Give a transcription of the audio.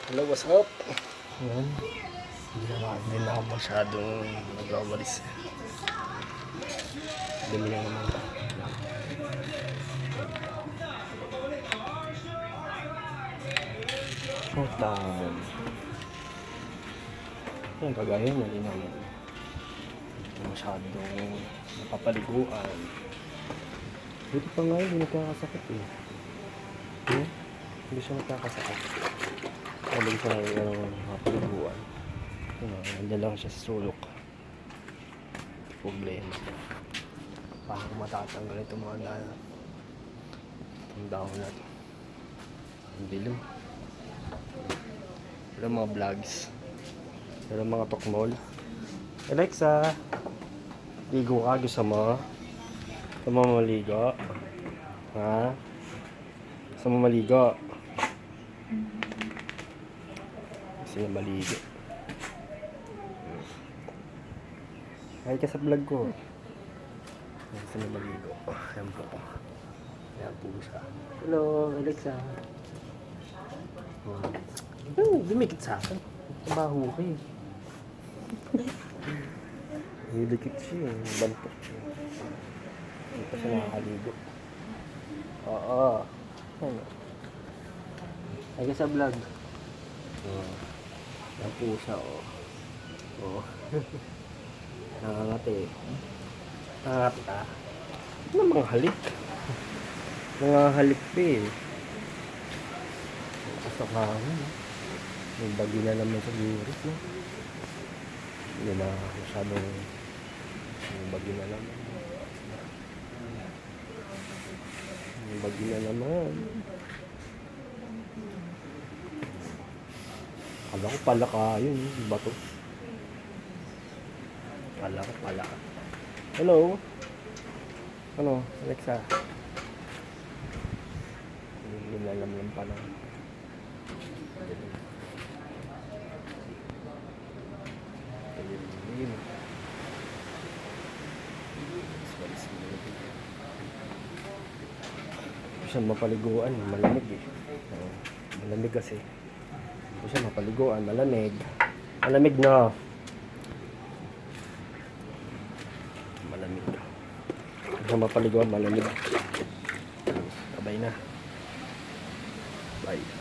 Hello, what's up? Ayan. Hindi na ako masyadong nagwawalis. Dami na naman. Short down. Ayan, kagaya niya, hindi naman masyadong napapaliguan. Dito pa nga hindi nagkakasakit eh. Hindi siya nagkakasakit. Hindi siya napapaliguan. Nandiyan lang siya sa sulok. Problema. Paano matatanggal itong mga dahil? Itong dahon na ito. Ang dilim. Wala mga vlogs. Wala mga tokmol. Alexa! Ligo ka. Gusto mo? Gusto mo maligo? Ha? Gusto mo maligo? Gusto niya maligo. Ay ka sa vlog ko. Gusto niya maligo. Ayan po. Ayan po siya. Hello, Alexa. Dumikit sa akin. Mabaho ka eh. Hidikit siya eh. Bantok siya. Hindi pa siya nakakaligo. Oo. Ano? Ay ka sa vlog. Ayan po siya oh. Oo. Nangangati eh. Nangangati ka? Ano mga halik? Mga halik pa eh. Pasok na ako. May bagyo na naman sa Europe. No? Hindi na masyadong may bagyo na naman. May bagyo na naman. Kala ko pala ka yun. Bato. Kala ko pala ka. Hello? Ano? Alexa? Hindi na alam lang pala. Siya mapaliguan, malamig eh. Malamig kasi. Siya mapaliguan, malamig. Malamig na. Malamig. Siya mapaliguan, malamig. Sabay na. Bye.